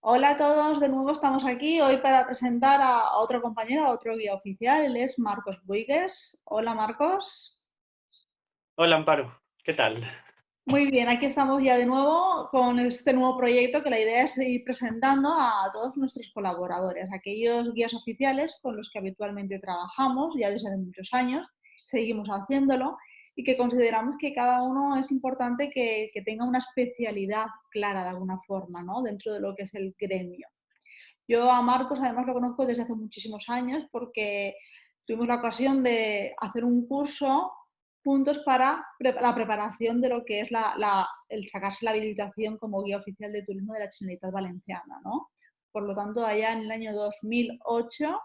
Hola a todos, de nuevo estamos aquí hoy para presentar a otro compañero, a otro guía oficial. Él es Marcos Buigues. Hola Marcos. Hola Amparo, ¿qué tal? Muy bien, aquí estamos ya de nuevo con este nuevo proyecto que la idea es ir presentando a todos nuestros colaboradores, aquellos guías oficiales con los que habitualmente trabajamos ya desde hace muchos años, seguimos haciéndolo y que consideramos que cada uno es importante que tenga una especialidad clara de alguna forma, ¿no? Dentro de lo que es el gremio. Yo a Marcos además lo conozco desde hace muchísimos años porque tuvimos la ocasión de hacer un curso juntos para la preparación de lo que es el sacarse la habilitación como guía oficial de turismo de la Generalitat Valenciana, ¿no? Por lo tanto, allá en el año 2008,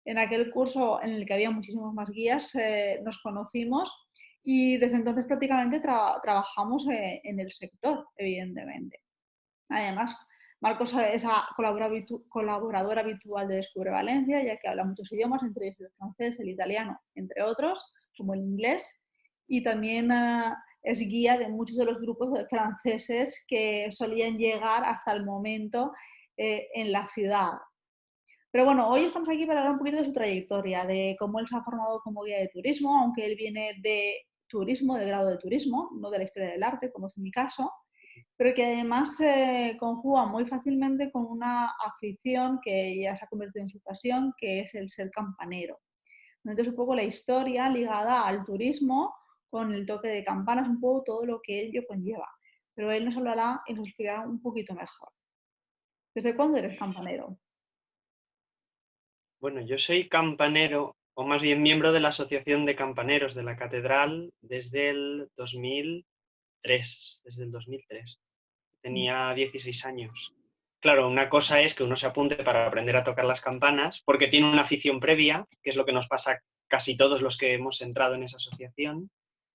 en aquel curso en el que había muchísimos más guías, nos conocimos y desde entonces prácticamente trabajamos en el sector, evidentemente. Además, Marcos es colaborador habitual de Descubre Valencia, ya que habla muchos idiomas, entre ellos el francés, el italiano, entre otros, como el inglés, y también es guía de muchos de los grupos franceses que solían llegar hasta el momento en la ciudad. Pero bueno, hoy estamos aquí para hablar un poquito de su trayectoria, de cómo él se ha formado como guía de turismo, aunque él viene de turismo, de grado de turismo, no de la historia del arte, como es en mi caso, pero que además se conjuga muy fácilmente con una afición que ya se ha convertido en su pasión, que es el ser campanero. Entonces, un poco la historia ligada al turismo, con el toque de campanas, un poco todo lo que ello conlleva. Pero él nos hablará y nos explicará un poquito mejor. ¿Desde cuándo eres campanero? Bueno, yo soy campanero, o más bien miembro de la Asociación de Campaneros de la Catedral desde el 2003, desde el 2003. Tenía 16 años. Claro, una cosa es que uno se apunte para aprender a tocar las campanas, porque tiene una afición previa, que es lo que nos pasa a casi todos los que hemos entrado en esa asociación,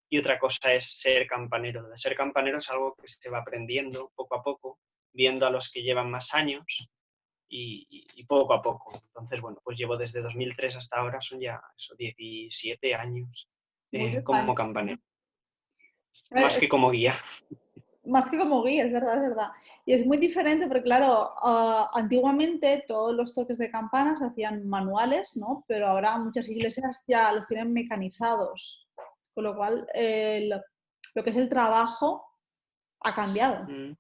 y otra cosa es ser campanero. De ser campanero es algo que se va aprendiendo poco a poco, viendo a los que llevan más años y poco a poco. Entonces, bueno, pues llevo desde 2003 hasta ahora, son ya eso, 17 años Muchos como años. campanero, más Es que como guía. más que como guía, es verdad, es verdad. Y es muy diferente porque, claro, antiguamente todos los toques de campana se hacían manuales, ¿no? Pero ahora muchas iglesias ya los tienen mecanizados, con lo cual lo que es el trabajo ha cambiado. Mm.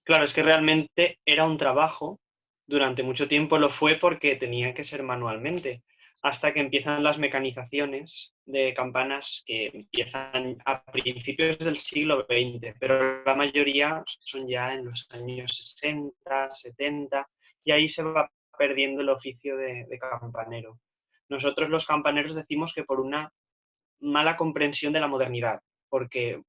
Claro, es que realmente era un trabajo, durante mucho tiempo lo fue porque tenía que ser manualmente, hasta que empiezan las mecanizaciones de campanas que empiezan a principios del siglo XX, pero la mayoría son ya en los años 60, 70, y ahí se va perdiendo el oficio de campanero. Nosotros los campaneros decimos que por una mala comprensión de la modernidad, porque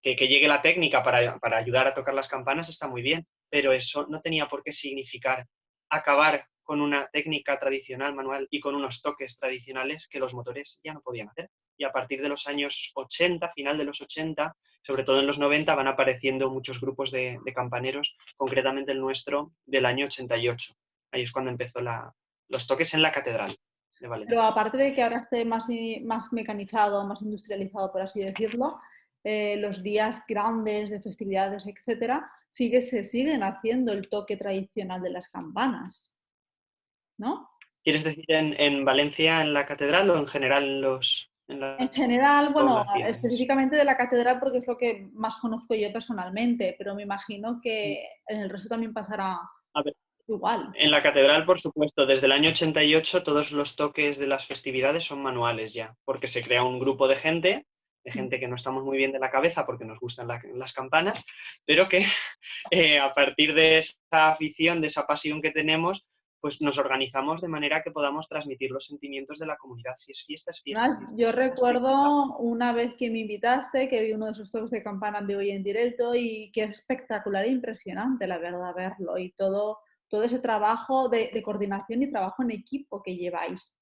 que llegue la técnica para ayudar a tocar las campanas está muy bien, pero eso no tenía por qué significar acabar con una técnica tradicional manual y con unos toques tradicionales que los motores ya no podían hacer. Y a partir de los años 80, final de los 80, sobre todo en los 90, van apareciendo muchos grupos de campaneros, concretamente el nuestro del año 88. Ahí es cuando empezó los toques en la catedral de Pero Valencia. aparte de que ahora esté más mecanizado, más industrializado, por así decirlo, los días grandes de festividades, etcétera, se siguen haciendo el toque tradicional de las campanas, ¿no? ¿Quieres decir en Valencia, en la catedral, o en general en En las general, bueno, poblaciones? específicamente de la catedral porque es lo que más conozco yo personalmente, pero me imagino que en el resto también pasará A ver, igual. en la catedral, por supuesto, desde el año 88 todos los toques de las festividades son manuales ya, porque se crea un grupo de gente que no estamos muy bien de la cabeza porque nos gustan las campanas, pero que a partir de esa afición, de esa pasión que tenemos, pues nos organizamos de manera que podamos transmitir los sentimientos de la comunidad. Si es fiesta, es fiesta. Además, Si es yo fiesta, es fiesta. recuerdo una vez que me invitaste, que vi uno de esos toques de campana en vivo y en directo y qué espectacular e impresionante, la verdad, verlo y todo ese trabajo de coordinación y trabajo en equipo que lleváis.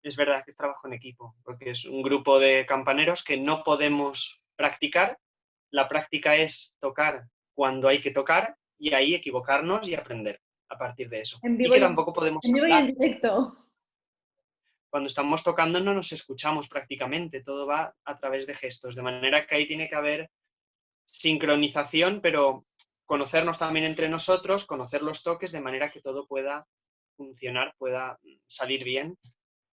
Es verdad que es trabajo en equipo, porque es un grupo de campaneros que no podemos practicar. La práctica es tocar cuando hay que tocar y ahí equivocarnos y aprender a partir de eso. En Y vivo que y tampoco podemos en, vivo y en hablar. directo. Cuando estamos tocando no nos escuchamos prácticamente, todo va a través de gestos, de manera que ahí tiene que haber sincronización, pero conocernos también entre nosotros, conocer los toques de manera que todo pueda funcionar, pueda salir bien,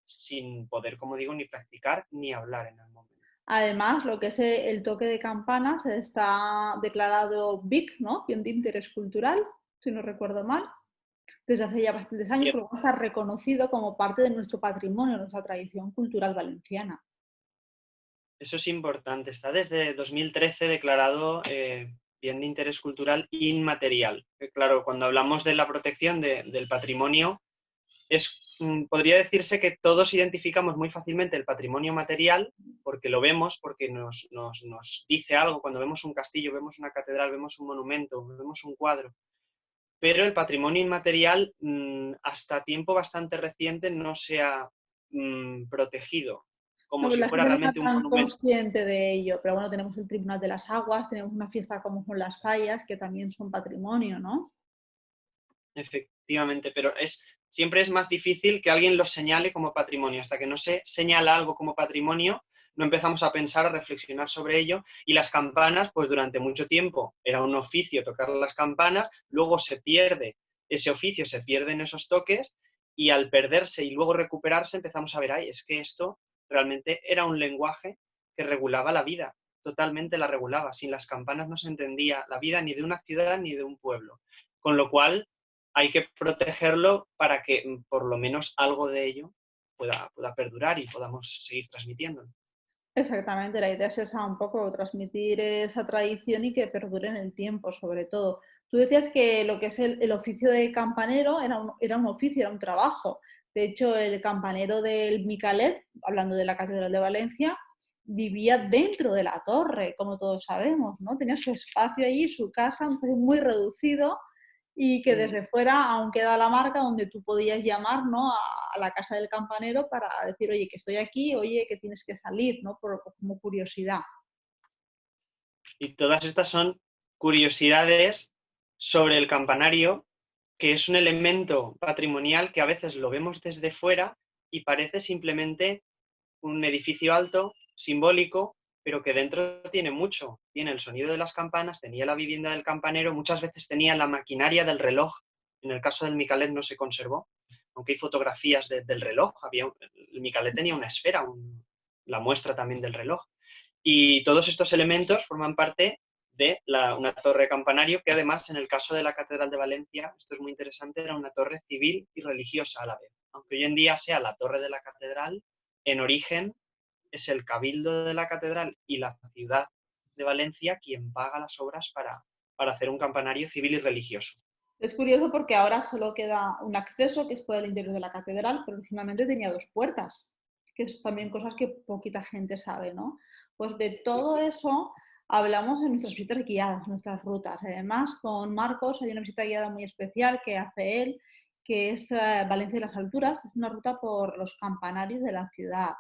sin poder, como digo, ni practicar ni hablar en el momento. Además, lo que es el toque de campanas está declarado BIC, ¿no? Bien de interés cultural, si no recuerdo mal, desde hace ya bastantes años, pero está reconocido como parte de nuestro patrimonio, nuestra tradición cultural valenciana. Eso es importante. Está desde 2013 declarado bien de interés cultural inmaterial. Claro, cuando hablamos de la protección del patrimonio, podría decirse que todos identificamos muy fácilmente el patrimonio material porque lo vemos, porque nos dice algo. Cuando vemos un castillo, vemos una catedral, vemos un monumento, vemos un cuadro. Pero el patrimonio inmaterial, hasta tiempo bastante reciente, no se ha protegido, No, como pues si la fuera gente no está realmente un tan monumento. consciente de ello, pero bueno, tenemos el Tribunal de las Aguas, tenemos una fiesta como son las fallas, que también son patrimonio, ¿no? Efectivamente, pero siempre es más difícil que alguien lo señale como patrimonio. Hasta que no se señala algo como patrimonio, no empezamos a pensar, a reflexionar sobre ello. Y las campanas, pues durante mucho tiempo era un oficio tocar las campanas, luego se pierde ese oficio, se pierden esos toques, y al perderse y luego recuperarse empezamos a ver, ay, es que esto realmente era un lenguaje que regulaba la vida, totalmente la regulaba. Sin las campanas no se entendía la vida ni de una ciudad ni de un pueblo. Con lo cual, hay que protegerlo para que por lo menos algo de ello pueda perdurar y podamos seguir transmitiéndolo. Exactamente, la idea es esa, un poco transmitir esa tradición y que perdure en el tiempo, sobre todo. Tú decías que lo que es el oficio de campanero era un oficio, era un trabajo. De hecho, el campanero del Micalet, hablando de la Catedral de Valencia, vivía dentro de la torre, como todos sabemos, ¿no? Tenía su espacio allí, su casa, un espacio muy reducido y que desde fuera aún queda la marca donde tú podías llamar, ¿no?, a la casa del campanero para decir, oye, que estoy aquí, oye, que tienes que salir, ¿no?, como curiosidad. Y todas estas son curiosidades sobre el campanario, que es un elemento patrimonial que a veces lo vemos desde fuera y parece simplemente un edificio alto, simbólico, pero que dentro tiene mucho. Tiene el sonido de las campanas, tenía la vivienda del campanero, muchas veces tenía la maquinaria del reloj. En el caso del Micalet no se conservó, aunque hay fotografías del reloj. El Micalet tenía una esfera, la muestra también del reloj. Y todos estos elementos forman parte de una torre campanario que además, en el caso de la Catedral de Valencia, esto es muy interesante, era una torre civil y religiosa a la vez. Aunque hoy en día sea la torre de la catedral, en origen es el cabildo de la catedral y la ciudad de Valencia quien paga las obras para hacer un campanario civil y religioso. Es curioso porque ahora solo queda un acceso, que es por el interior de la catedral, pero originalmente tenía dos puertas, que es también cosas que poquita gente sabe, ¿no? Pues de todo eso hablamos en nuestras visitas guiadas, nuestras rutas. Además, con Marcos hay una visita guiada muy especial que hace él, que es Valencia y las Alturas. Es una ruta por los campanarios de la ciudad,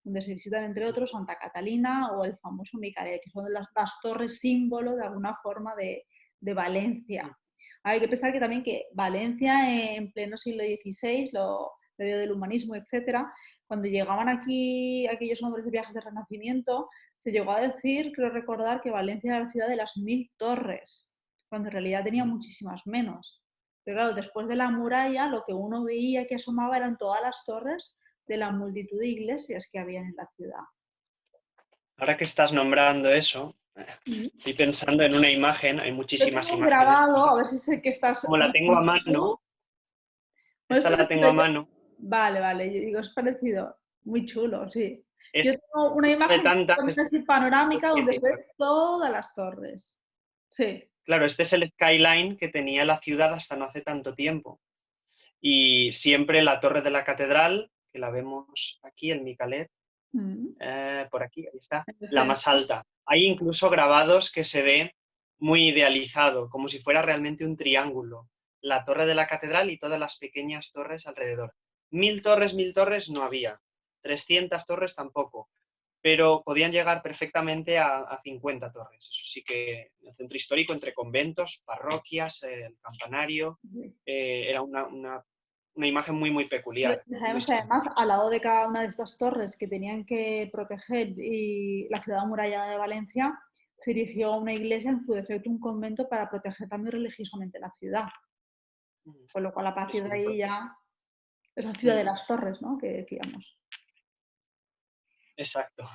donde se visitan, entre otros, Santa Catalina o el famoso Micalet, que son las torres símbolo de alguna forma de Valencia. Hay que pensar que también que Valencia en pleno siglo XVI, lo periodo del humanismo, etcétera, cuando llegaban aquí aquellos hombres de viajes de Renacimiento, se llegó a decir, creo recordar, que Valencia era la ciudad de las 1000 torres, cuando en realidad tenía muchísimas menos. Pero claro, después de la muralla, lo que uno veía que asomaba eran todas las torres de la multitud de iglesias que había en la ciudad. Ahora que estás nombrando eso, estoy pensando en una imagen, hay Yo muchísimas tengo imágenes. grabado, a ver si sé que estás... Como la tengo a mano, Bueno, es esta la tengo parecido a yo. mano, Vale, vale, yo digo, es parecido. Muy chulo, sí. Yo es tengo una de imagen tantas, así panorámica donde se ve magnífica. todas las torres. Sí. Claro, este es el skyline que tenía la ciudad hasta no hace tanto tiempo. Y siempre la torre de la catedral, que la vemos aquí, el Micalet, por aquí, ahí está, En el la más centro. alta. Hay incluso grabados que se ve muy idealizado, como si fuera realmente un triángulo. La torre de la catedral y todas las pequeñas torres alrededor. 1000 torres no había, 300 torres tampoco, pero podían llegar perfectamente a 50 torres. Eso sí que en el centro histórico, entre conventos, parroquias, el campanario, era una imagen muy, muy peculiar, muy Sabemos que singular. además, al lado de cada una de estas torres que tenían que proteger y la ciudad amurallada de Valencia, se erigió una iglesia, en su defecto un convento, para proteger también religiosamente la ciudad. Con lo cual, a Es partir de cierto. ahí ya, esa ciudad de las torres, ¿no?, que decíamos. Exacto.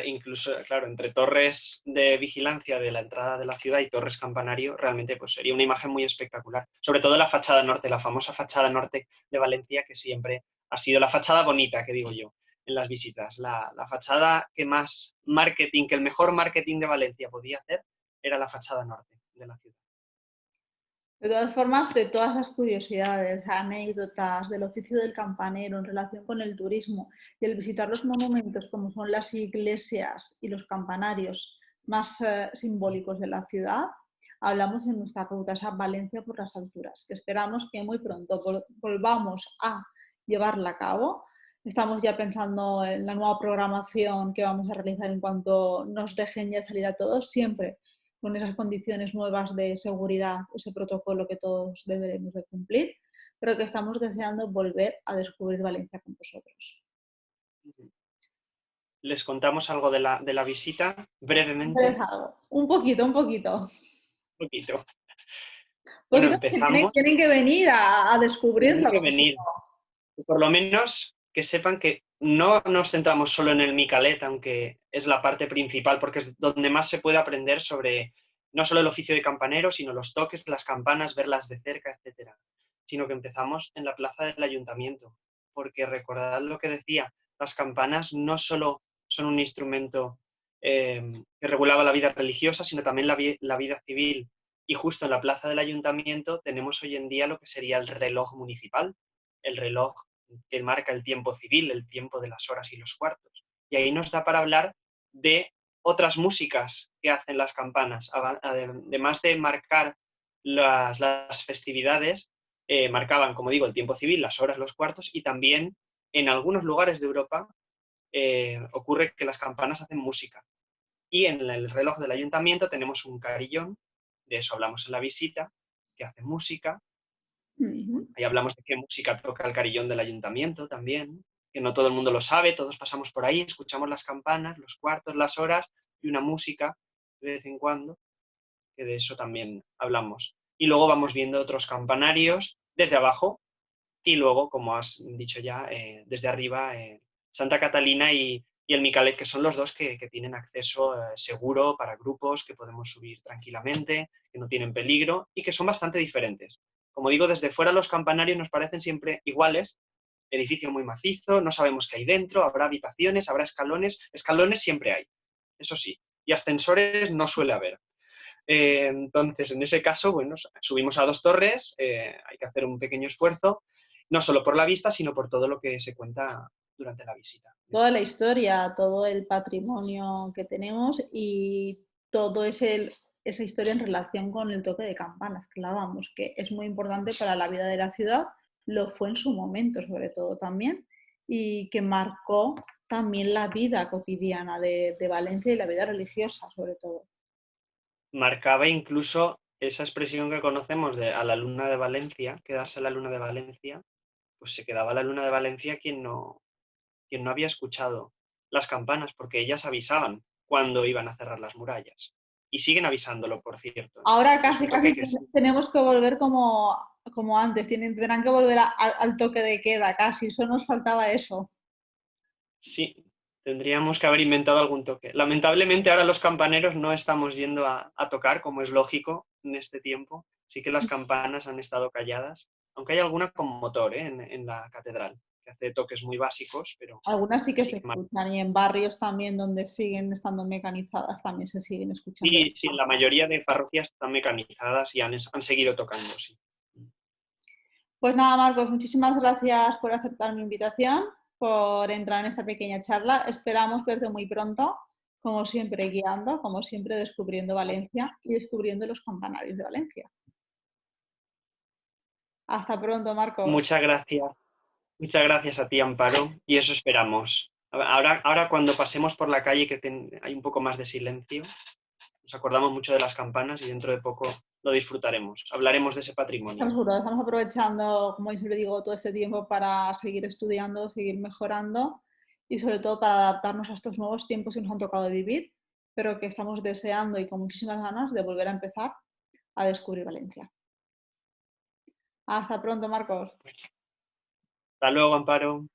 Incluso, claro, entre torres de vigilancia de la entrada de la ciudad y torres campanario, realmente pues, sería una imagen muy espectacular. Sobre todo la fachada norte, la famosa fachada norte de Valencia, que siempre ha sido la fachada bonita, que digo yo, en las visitas. La fachada que más marketing, que el mejor marketing de Valencia podía hacer, era la fachada norte de la ciudad. De todas formas, de todas las curiosidades, anécdotas del oficio del campanero en relación con el turismo y el visitar los monumentos como son las iglesias y los campanarios más simbólicos de la ciudad, hablamos en nuestra ruta, esa Valencia por las alturas, que esperamos que muy pronto volvamos a llevarla a cabo. Estamos ya pensando en la nueva programación que vamos a realizar en cuanto nos dejen ya salir a todos, siempre con esas condiciones nuevas de seguridad, ese protocolo que todos deberemos de cumplir, pero que estamos deseando volver a descubrir Valencia con vosotros. Les contamos algo de la visita, brevemente, Un poquito, un poquito. un poquito. Un Bueno, poquito porque empezamos, tienen que venir a tienen descubrirlo. que venir. Por lo menos que sepan que no nos centramos solo en el Micalet, aunque es la parte principal, porque es donde más se puede aprender sobre no solo el oficio de campanero, sino los toques, las campanas, verlas de cerca, etcétera. Sino que empezamos en la plaza del ayuntamiento, porque recordad lo que decía, las campanas no solo son un instrumento que regulaba la vida religiosa, sino también la vida civil. Y justo en la plaza del ayuntamiento tenemos hoy en día lo que sería el reloj municipal, el reloj que marca el tiempo civil, el tiempo de las horas y los cuartos. Y ahí nos da para hablar de otras músicas que hacen las campanas. Además de marcar las festividades, marcaban, como digo, el tiempo civil, las horas, los cuartos, y también en algunos lugares de Europa ocurre que las campanas hacen música. Y en el reloj del ayuntamiento tenemos un carillón, de eso hablamos en la visita, que hace música. Ahí hablamos de qué música toca el carillón del ayuntamiento también, que no todo el mundo lo sabe, todos pasamos por ahí, escuchamos las campanas, los cuartos, las horas y una música de vez en cuando, que de eso también hablamos. Y luego vamos viendo otros campanarios desde abajo y luego, como has dicho ya, desde arriba, Santa Catalina y el Micalet, que son los dos que tienen acceso seguro para grupos, que podemos subir tranquilamente, que no tienen peligro y que son bastante diferentes. Como digo, desde fuera los campanarios nos parecen siempre iguales, edificio muy macizo, no sabemos qué hay dentro, habrá habitaciones, habrá escalones siempre hay, eso sí, y ascensores no suele haber. Entonces, en ese caso, bueno, subimos a 2 torres, hay que hacer un pequeño esfuerzo, no solo por la vista, sino por todo lo que se cuenta durante la visita. Toda la historia, todo el patrimonio que tenemos y todo esa historia en relación con el toque de campanas, que hablábamos, que es muy importante para la vida de la ciudad, lo fue en su momento sobre todo también, y que marcó también la vida cotidiana de Valencia y la vida religiosa sobre todo. Marcaba incluso esa expresión que conocemos de a la luna de Valencia, quedarse a la luna de Valencia, pues se quedaba a la luna de Valencia quien no había escuchado las campanas, porque ellas avisaban cuando iban a cerrar las murallas. Y siguen avisándolo, por cierto. Ahora Es casi, un toque casi que sí, tenemos que volver como antes, tendrán que volver al toque de queda casi, solo nos faltaba eso. sí, tendríamos que haber inventado algún toque. Lamentablemente ahora los campaneros no estamos yendo a tocar, como es lógico en este tiempo. Sí que las campanas han estado calladas, aunque hay alguna con motor, en la catedral, que hace toques muy básicos, pero Algunas sí que sí se que escuchan y en barrios también donde siguen estando mecanizadas también se siguen escuchando. sí, sí, la mayoría de parroquias están mecanizadas y han seguido tocando, sí. Pues nada, Marcos, muchísimas gracias por aceptar mi invitación, por entrar en esta pequeña charla. Esperamos verte muy pronto, como siempre guiando, como siempre descubriendo Valencia y descubriendo los campanarios de Valencia. Hasta pronto, Marcos. Muchas gracias a ti, Amparo, y eso esperamos. Ahora cuando pasemos por la calle hay un poco más de silencio, nos acordamos mucho de las campanas y dentro de poco lo disfrutaremos. Hablaremos de ese patrimonio. Seguro, estamos aprovechando, como yo siempre digo, todo este tiempo para seguir estudiando, seguir mejorando y sobre todo para adaptarnos a estos nuevos tiempos que nos han tocado vivir pero que estamos deseando y con muchísimas ganas de volver a empezar a descubrir Valencia. Hasta pronto, Marcos. Hasta luego, Amparo.